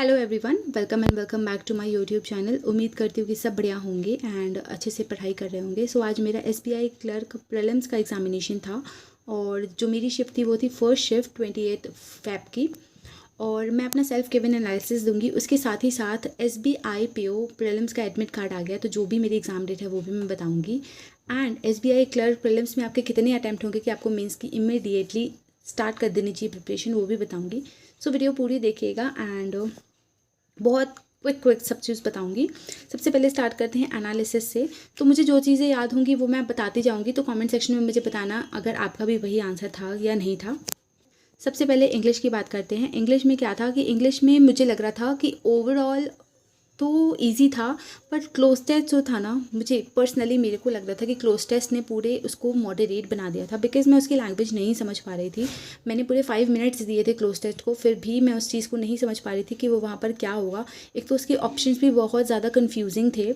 Hello everyone, welcome and welcome back to my YouTube channel. उम्मीद करती हूँ कि सब बढ़िया होंगे एंड अच्छे से पढ़ाई कर रहे होंगे। सो आज मेरा एसबीआई क्लर्क प्रीलिम्स का एग्जामिनेशन था और जो मेरी शिफ्ट थी वो थी फर्स्ट शिफ्ट 28 फेब की। और मैं अपना सेल्फ गिवन एनालिसिस दूंगी। उसके साथ ही साथ एसबीआई पीओ प्रीलिम्स का एडमिट कार्ड आ गया, तो जो भी मेरी एग्ज़ाम डेट है वो भी मैं बताऊँगी। एंड एसबीआई क्लर्क प्रीलिम्स में आपके कितने अटैम्प्ट होंगे कि आपको मेंस की इमीडिएटली स्टार्ट कर देनी चाहिए प्रिपरेशन, वो भी बताऊँगी। सो वीडियो पूरी देखिएगा एंड बहुत क्विक सब चीज़ बताऊंगी। सबसे पहले स्टार्ट करते हैं एनालिसिस से। तो मुझे जो चीज़ें याद होंगी वो मैं बताती जाऊंगी, तो कमेंट सेक्शन में मुझे बताना अगर आपका भी वही आंसर था या नहीं था। सबसे पहले इंग्लिश की बात करते हैं। इंग्लिश में क्या था कि इंग्लिश में मुझे लग रहा था कि ओवरऑल तो इजी था, बट क्लोज टेस्ट जो था ना, मुझे पर्सनली मेरे को लग रहा था कि क्लोज टेस्ट ने पूरे उसको मॉडरेट बना दिया था, बिकॉज मैं उसकी लैंग्वेज नहीं समझ पा रही थी। मैंने पूरे 5 मिनट्स दिए थे क्लोज टेस्ट को, फिर भी मैं उस चीज़ को नहीं समझ पा रही थी कि वो वहाँ पर क्या होगा। एक तो उसके ऑप्शंस भी बहुत ज़्यादा कन्फ्यूजिंग थे,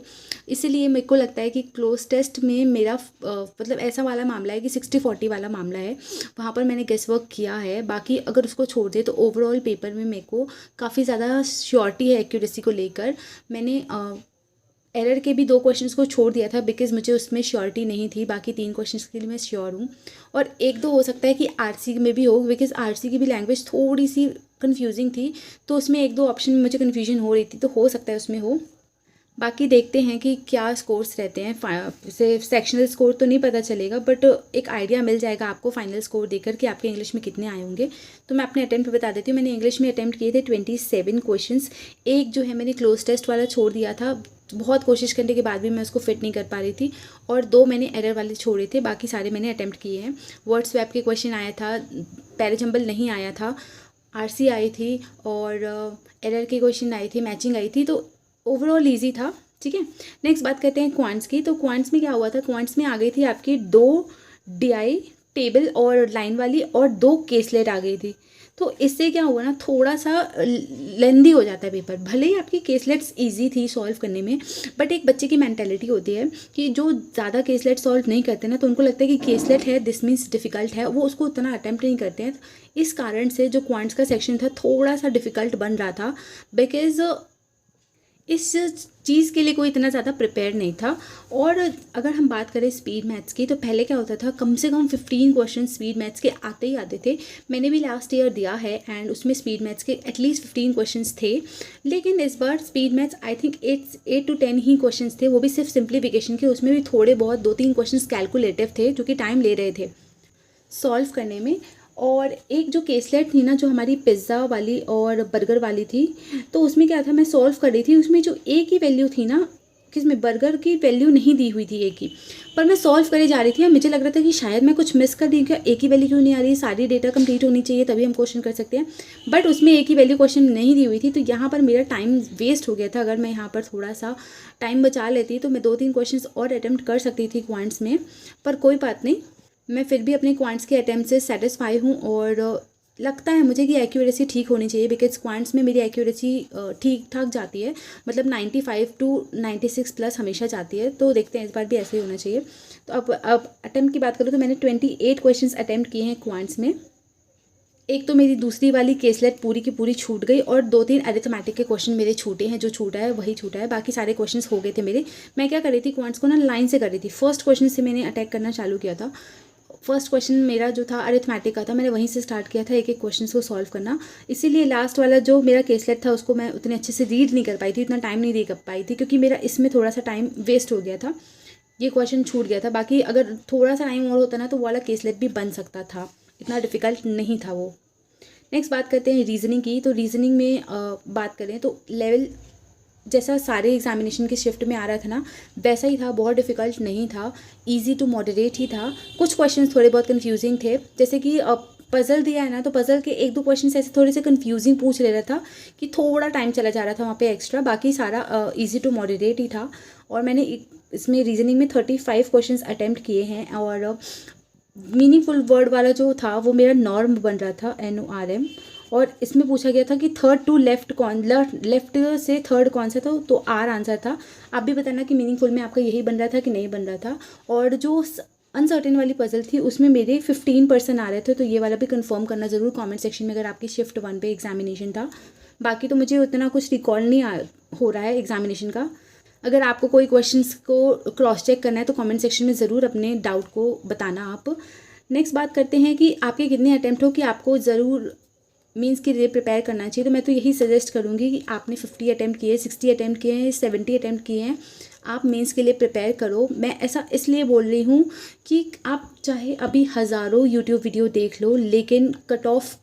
इसीलिए मेरे को लगता है कि क्लोज टेस्ट में मेरा मतलब ऐसा वाला मामला है कि 60-40 वाला मामला है, वहाँ पर मैंने गेस वर्क किया है। बाकी अगर उसको छोड़ दे तो ओवरऑल पेपर में मेरे को काफ़ी ज़्यादा श्योरिटी है एक्यूरेसी को लेकर। मैंने एरर के भी 2 क्वेश्चंस को छोड़ दिया था बिकॉज मुझे उसमें श्योरिटी नहीं थी। बाकी 3 क्वेश्चंस के लिए मैं श्योर हूँ, और 1-2 हो सकता है कि आरसी में भी हो, बिकॉज आरसी की भी लैंग्वेज थोड़ी सी कन्फ्यूजिंग थी, तो उसमें 1-2 ऑप्शन में मुझे कन्फ्यूजन हो रही थी, तो हो सकता है उसमें हो। बाकी देखते हैं कि क्या स्कोर्स रहते हैं। से सेक्शनल स्कोर तो नहीं पता चलेगा, बट एक आइडिया मिल जाएगा आपको फाइनल स्कोर देखकर कि आपके इंग्लिश में कितने आए होंगे। तो मैं अपने अटैम्प्ट बता देती हूँ। मैंने इंग्लिश में अटैम्प्ट किए थे 27 क्वेश्चंस। एक जो है मैंने क्लोज टेस्ट वाला छोड़ दिया था, बहुत कोशिश करने के बाद भी मैं उसको फिट नहीं कर पा रही थी, और 2 मैंने एरर वाले छोड़े थे, बाकी सारे मैंने अटैम्प्ट किए हैं। वर्ड स्वैप के क्वेश्चन आया था, पैराजंबल नहीं आया था, आरसी आई थी, और एरर के क्वेश्चन आए थे, मैचिंग आई थी, तो ओवरऑल ईजी था। ठीक है, नेक्स्ट बात करते हैं क्वांट्स की। तो क्वांट्स में क्या हुआ था, क्वांट्स में आ गई थी आपकी 2 डीआई टेबल और लाइन वाली, और 2 केसलेट आ गई थी। तो इससे क्या हुआ ना, थोड़ा सा लेंदी हो जाता है पेपर। भले ही आपकी केसलेट्स इजी थी सॉल्व करने में, बट एक बच्चे की मेंटेलिटी होती है कि जो ज़्यादा केसलेट सॉल्व नहीं करते ना, तो उनको लगता है कि केसलेट है दिस मीन्स डिफ़िकल्ट है, वो उसको उतना अटैम्प्ट नहीं करते हैं। इस कारण से जो क्वांट्स का सेक्शन था थोड़ा सा डिफ़िकल्ट बन रहा था, बिकॉज इस चीज़ के लिए कोई इतना ज़्यादा प्रिपेयर नहीं था। और अगर हम बात करें स्पीड मैथ्स की, तो पहले क्या होता था, कम से कम 15 क्वेश्चन स्पीड मैथ्स के आते ही आते थे। मैंने भी लास्ट ईयर दिया है एंड उसमें स्पीड मैथ्स के एटलीस्ट 15 क्वेश्चंस थे, लेकिन इस बार speed maths I think 8 to 10 ही क्वेश्चंस थे, वो भी सिर्फ सिंप्लीफिकेशन के। उसमें भी थोड़े बहुत 2-3 क्वेश्चंस कैलकुलेटिव थे जो कि टाइम ले रहे थे सॉल्व करने में। और एक जो केसलेट थी ना, जो हमारी पिज़्ज़ा वाली और बर्गर वाली थी, तो उसमें क्या था, मैं सॉल्व कर रही थी, उसमें जो ए की वैल्यू थी ना, किसमें बर्गर की वैल्यू नहीं दी हुई थी ए की, पर मैं सॉल्व करे जा रही थी और मुझे लग रहा था कि शायद मैं कुछ मिस कर दी, क्या ए की वैल्यू क्यों नहीं आ रही, सारी डेटा कंप्लीट होनी चाहिए तभी हम क्वेश्चन कर सकते हैं, बट उसमें ए की वैल्यू क्वेश्चन नहीं दी हुई थी। तो यहाँ पर मेरा टाइम वेस्ट हो गया था। अगर मैं यहाँ पर थोड़ा सा टाइम बचा लेती तो मैं 2-3 क्वेश्चन और अटैम्प्ट कर सकती थी क्वांट्स में, पर कोई बात नहीं, मैं फिर भी अपने क्वांट्स के अटैम्प्ट से सेटिस्फाई हूँ। और लगता है मुझे कि एक्यूरेसी ठीक होनी चाहिए, बिकॉज क्वांट्स में मेरी एक्यूरेसी ठीक ठाक जाती है, मतलब 95 to 96 प्लस हमेशा जाती है। तो देखते हैं इस बार भी ऐसे ही होना चाहिए। तो अब अटैम्प्ट की बात करूँ तो मैंने 28 क्वेश्चंस अटैम्प्ट किए हैं क्वांट्स में। एक तो मेरी दूसरी वाली केसलेट पूरी की पूरी छूट गई, और 2-3 अरिथमेटिक के क्वेश्चन मेरे छूटे हैं, जो छूटा है वही छूटा है, बाकी सारे क्वेश्चंस हो गए थे मेरे। मैं क्या कर रही थी, क्वांट्स को ना लाइन से कर रही थी। फर्स्ट क्वेश्चन से मैंने अटैक करना चालू किया था। फर्स्ट क्वेश्चन मेरा जो था अरिथमेटिक का था, मैंने वहीं से स्टार्ट किया था एक एक क्वेश्चन को सॉल्व करना। इसीलिए लास्ट वाला जो मेरा केसलेट था उसको मैं उतने अच्छे से रीड नहीं कर पाई थी, उतना टाइम नहीं दे कर पाई थी, क्योंकि मेरा इसमें थोड़ा सा टाइम वेस्ट हो गया था, ये क्वेश्चन छूट गया था। बाकी अगर थोड़ा सा टाइम और होता ना तो वो वाला केसलेट भी बन सकता था, इतना डिफ़िकल्ट नहीं था वो। नेक्स्ट बात करते हैं रीजनिंग की। तो रीजनिंग में बात करें तो लेवल जैसा सारे एग्जामिनेशन की शिफ्ट में आ रहा था ना, वैसा ही था, बहुत डिफ़िकल्ट नहीं था, इजी टू मॉडरेट ही था। कुछ क्वेश्चंस थोड़े बहुत कंफ्यूजिंग थे, जैसे कि पज़ल दिया है ना, तो पज़ल के 1-2 क्वेश्चंस ऐसे थोड़े से कंफ्यूजिंग पूछ ले रहा था कि थोड़ा टाइम चला जा रहा था वहाँ पे एक्स्ट्रा, बाकी सारा इजी टू मॉडरेट ही था। और मैंने इसमें रीजनिंग में 35 क्वेश्चन अटैम्प्ट किए हैं, और मीनिंगफुल वर्ड वाला जो था वो मेरा नॉर्म बन रहा था, NORM। और इसमें पूछा गया था कि थर्ड टू लेफ्ट लेफ्ट से थर्ड कौन सा था, तो R आंसर था। आप भी बताना कि मीनिंगफुल में आपका यही बन रहा था कि नहीं बन रहा था। और जो अनसर्टेन वाली पजल थी उसमें मेरे 15% आ रहे थे, तो ये वाला भी कंफर्म करना ज़रूर कमेंट सेक्शन में अगर आपकी शिफ्ट 1 पे एग्जामिनेशन था। बाकी तो मुझे उतना कुछ रिकॉल नहीं हो रहा है एग्जामिनेशन का। अगर आपको कोई क्वेश्चंस को क्रॉस चेक करना है तो कमेंट सेक्शन में ज़रूर अपने डाउट को बताना आप। नेक्स्ट बात करते हैं कि आपके कितने अटैम्प्ट हो कि आपको ज़रूर मीन्स के लिए प्रिपेयर करना चाहिए। तो मैं तो यही सजेस्ट करूँगी कि आपने 50 अटैम्प्ट किए, 60 अटैम्प्ट किए हैं, 70 अटैम्प्ट किए हैं, आप मेंस के लिए प्रिपेयर करो। मैं ऐसा इसलिए बोल रही हूँ कि आप चाहे अभी हज़ारों यूट्यूब वीडियो देख लो, लेकिन कट ऑफ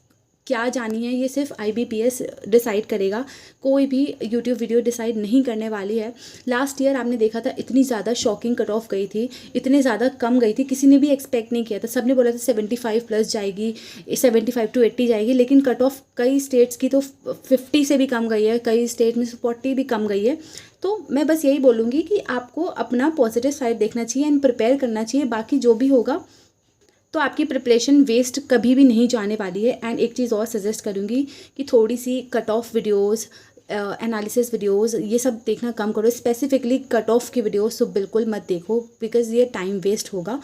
क्या जानी है ये सिर्फ IBPS डिसाइड करेगा, कोई भी यूट्यूब वीडियो डिसाइड नहीं करने वाली है। लास्ट ईयर आपने देखा था इतनी ज़्यादा शॉकिंग कट ऑफ गई थी, इतने ज़्यादा कम गई थी, किसी ने भी एक्सपेक्ट नहीं किया था। सबने बोला था 75 प्लस जाएगी, 75 to 80 जाएगी, लेकिन कट ऑफ कई स्टेट्स की तो 50 से भी कम गई है, कई स्टेट में 40 भी कम गई है। तो मैं बस यही बोलूँगी कि आपको अपना पॉजिटिव साइड देखना चाहिए एंड प्रिपेयर करना चाहिए। बाकी जो भी होगा तो आपकी प्रिपरेशन वेस्ट कभी भी नहीं जाने वाली है। एंड एक चीज़ और सजेस्ट करूँगी कि थोड़ी सी cut off videos, analysis videos ये सब देखना कम करो। स्पेसिफिकली कट ऑफ की वीडियोज़ तो बिल्कुल मत देखो, बिकॉज़ ये टाइम वेस्ट होगा।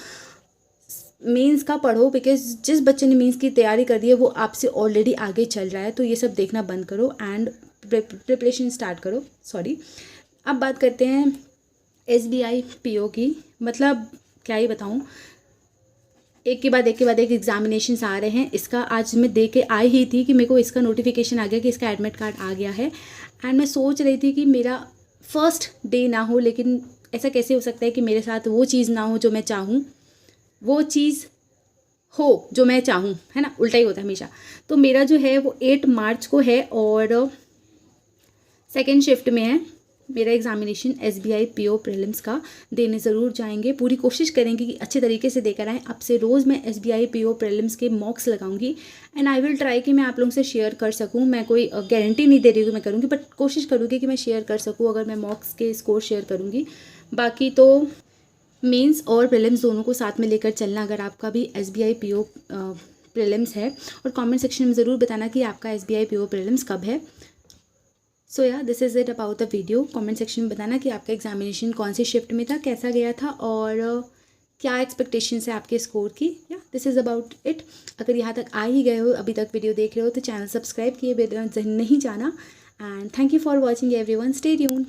मेंस का पढ़ो, बिकॉज जिस बच्चे ने मेंस की तैयारी कर दी है वो आपसे ऑलरेडी आगे चल रहा है। तो ये सब देखना बंद करो एंड प्रिपरेशन स्टार्ट करो। अब बात करते हैं SBI PO की। मतलब क्या ही बताऊँ, एक के बाद एक एग्जामिनेशंस आ रहे हैं। इसका आज मैं दे के आई ही थी कि मेरे को इसका नोटिफिकेशन आ गया कि इसका एडमिट कार्ड आ गया है। एंड मैं सोच रही थी कि मेरा फर्स्ट डे ना हो, लेकिन ऐसा कैसे हो सकता है कि मेरे साथ वो चीज़ ना हो जो मैं चाहूँ, वो चीज़ हो जो मैं चाहूँ, है ना, उल्टा ही होता है हमेशा। तो मेरा जो है वो 8 मार्च को है और सेकेंड शिफ्ट में है मेरा एग्जामिनेशन। SBI PO प्रीलिम्स का देने ज़रूर जाएंगे, पूरी कोशिश करेंगे कि अच्छे तरीके से देकर आएँ। अब से रोज़ मैं SBI PO प्रीलिम्स के मॉक्स लगाऊंगी एंड आई विल ट्राई कि मैं आप लोगों से शेयर कर सकूं। मैं कोई गारंटी नहीं दे रही हूँ कि मैं करूँगी, बट कोशिश करूँगी कि मैं शेयर कर सकूँ अगर मैं मॉक्स के स्कोर शेयर करूँगी। बाकी तो मेंस और प्रीलिम्स दोनों को साथ में लेकर चलना अगर आपका भी SBI PO प्रीलिम्स है। और कमेंट सेक्शन में ज़रूर बताना कि आपका SBI PO प्रीलिम्स कब है। सो या this is it about the video. Comment section में बताना कि आपका एग्जामिनेशन कौन सी शिफ्ट में था, कैसा गया था और क्या एक्सपेक्टेशंस है आपके स्कोर की। या दिस इज़ अबाउट इट। अगर यहाँ तक आ ही गए हो, अभी तक वीडियो देख रहे हो, तो चैनल सब्सक्राइब किए बिना नहीं जाना। And thank you for watching everyone. Stay tuned.